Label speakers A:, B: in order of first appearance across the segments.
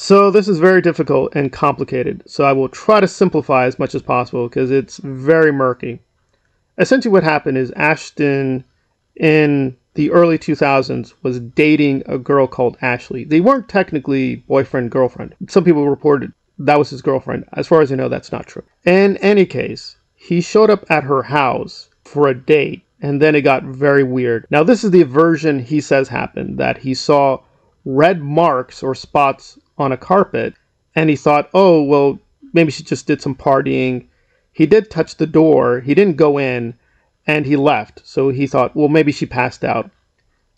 A: So this is very difficult and complicated, so I will try to simplify as much as possible because it's very murky. Essentially what happened is Ashton in the early 2000s was dating a girl called Ashley. They weren't technically boyfriend girlfriend. Some people reported that was his girlfriend. As far as I know, that's not true. In any case, he showed up at her house for a date, and then it got very weird. Now this is the version he says happened, that he saw red marks or spots on a carpet and he thought, oh well, maybe she just did some partying. He did touch the door, he didn't go in, and he left. So he thought, well, maybe she passed out.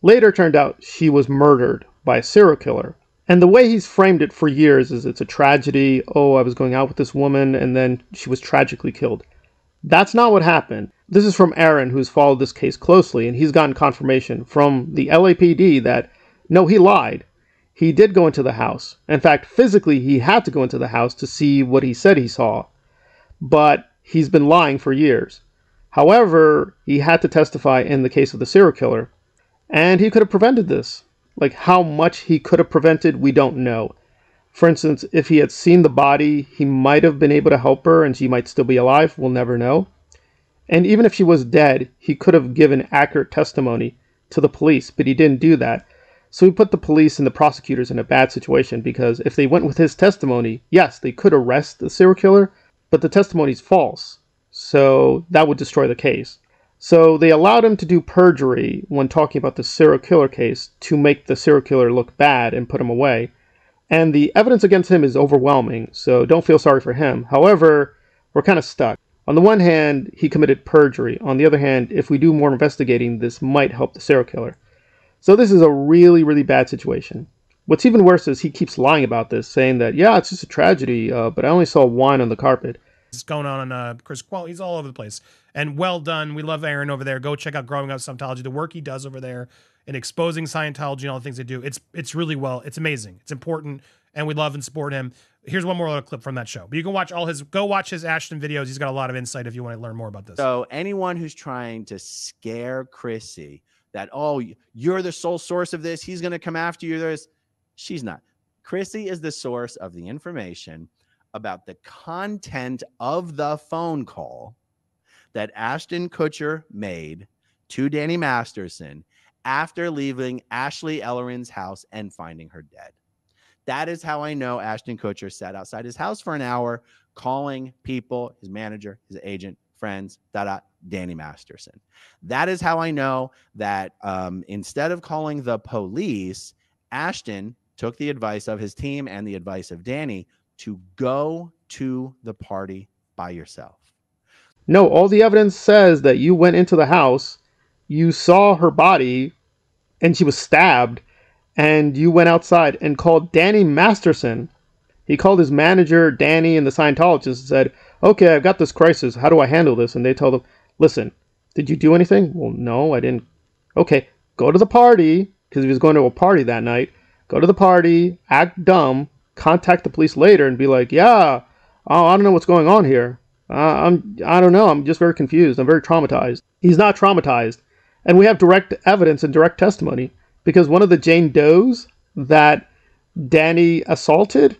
A: Later it turned out she was murdered by a serial killer. And the way he's framed it for years is it's a tragedy. Oh, I was going out with this woman and then she was tragically killed. That's not what happened. This is from Aaron, who's followed this case closely, and he's gotten confirmation from the LAPD that no, he lied. He did go into the house. In fact, physically, he had to go into the house to see what he said he saw. But he's been lying for years. However, he had to testify in the case of the serial killer. And he could have prevented this. Like, how much he could have prevented, we don't know. For instance, if he had seen the body, he might have been able to help her and she might still be alive. We'll never know. And even if she was dead, he could have given accurate testimony to the police, but he didn't do that. So he put the police and the prosecutors in a bad situation, because if they went with his testimony, yes, they could arrest the serial killer, but the testimony is false. So that would destroy the case. So they allowed him to do perjury when talking about the serial killer case to make the serial killer look bad and put him away. And the evidence against him is overwhelming, so don't feel sorry for him. However, we're kind of stuck. On the one hand, he committed perjury. On the other hand, if we do more investigating, this might help the serial killer. So this is a really, really bad situation. What's even worse is he keeps lying about this, saying that, yeah, it's just a tragedy, but I only saw wine on the carpet.
B: It's going on Chris Quell. He's all over the place. And well done. We love Aaron over there. Go check out Growing Up Scientology. The work he does over there in exposing Scientology and all the things they do. It's really well. It's amazing. It's important. And we love and support him. Here's one more little clip from that show. But you can watch go watch his Ashton videos. He's got a lot of insight if you want to learn more about this.
C: So anyone who's trying to scare Chrissy that, oh, you're the sole source of this, he's going to come after you, she's not. Chrissy is the source of the information about the content of the phone call that Ashton Kutcher made to Danny Masterson after leaving Ashley Ellerin's house and finding her dead. That is how I know Ashton Kutcher sat outside his house for an hour calling people, his manager, his agent, friends, Danny Masterson. That is how I know that instead of calling the police, Ashton took the advice of his team and the advice of Danny to go to the party by yourself.
A: No, all the evidence says that you went into the house, you saw her body, and she was stabbed, and you went outside and called Danny Masterson. He called his manager, Danny, and the Scientologist and said, okay, I've got this crisis. How do I handle this? And they told him, listen, did you do anything? Well, no, I didn't. Okay, go to the party, because he was going to a party that night. Go to the party, act dumb, contact the police later and be like, yeah, oh, I don't know what's going on here. I don't know. I'm just very confused. I'm very traumatized. He's not traumatized. And we have direct evidence and direct testimony, because one of the Jane Does that Danny assaulted,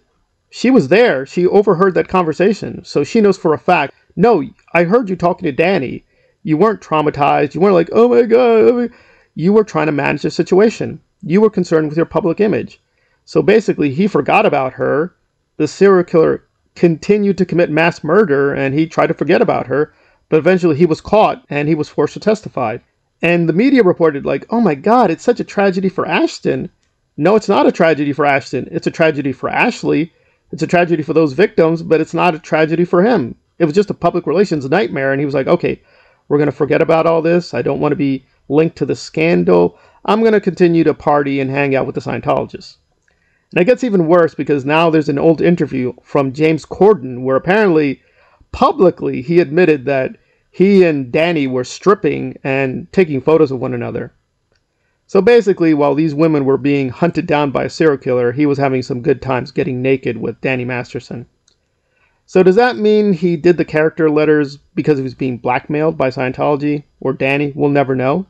A: she was there. She overheard that conversation. So she knows for a fact, no, I heard you talking to Danny. You weren't traumatized. You weren't like, oh my God. You were trying to manage the situation. You were concerned with your public image. So basically, he forgot about her. The serial killer continued to commit mass murder, and he tried to forget about her. But eventually, he was caught, and he was forced to testify. And the media reported, like, oh my God, it's such a tragedy for Ashton. No, it's not a tragedy for Ashton. It's a tragedy for Ashley. It's a tragedy for those victims, but it's not a tragedy for him. It was just a public relations nightmare, and he was like, okay, we're going to forget about all this. I don't want to be linked to the scandal. I'm going to continue to party and hang out with the Scientologists. And it gets even worse, because now there's an old interview from James Corden where apparently publicly he admitted that he and Danny were stripping and taking photos of one another. So basically, while these women were being hunted down by a serial killer, he was having some good times getting naked with Danny Masterson. So does that mean he did the character letters because he was being blackmailed by Scientology or Danny? We'll never know.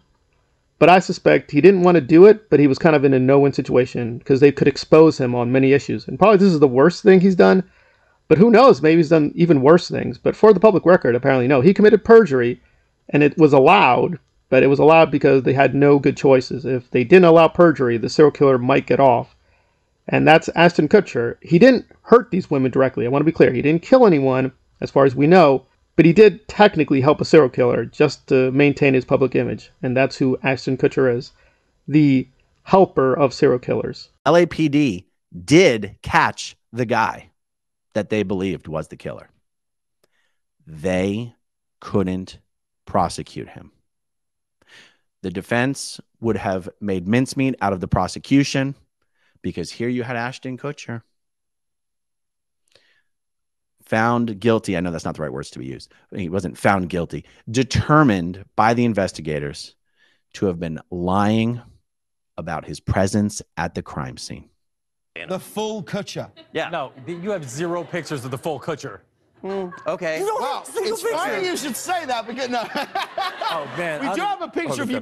A: But I suspect he didn't want to do it, but he was kind of in a no-win situation because they could expose him on many issues. And probably this is the worst thing he's done, but who knows? Maybe he's done even worse things. But for the public record, apparently no. He committed perjury, and it was allowed, but it was allowed because they had no good choices. If they didn't allow perjury, the serial killer might get off. And that's Ashton Kutcher. He didn't hurt these women directly. I want to be clear. He didn't kill anyone, as far as we know, but he did technically help a serial killer just to maintain his public image. And that's who Ashton Kutcher is, the helper of serial killers.
C: LAPD did catch the guy that they believed was the killer. They couldn't prosecute him. The defense would have made mincemeat out of the prosecution because here you had Ashton Kutcher found guilty. I know that's not the right words to be used. He wasn't found guilty. Determined by the investigators to have been lying about his presence at the crime scene.
D: The full Kutcher.
E: Yeah. No, you have 0 pictures of the full Kutcher.
C: Okay.
D: Well, it's funny you should say that because no.
E: Oh, man.
D: We do have a picture of you.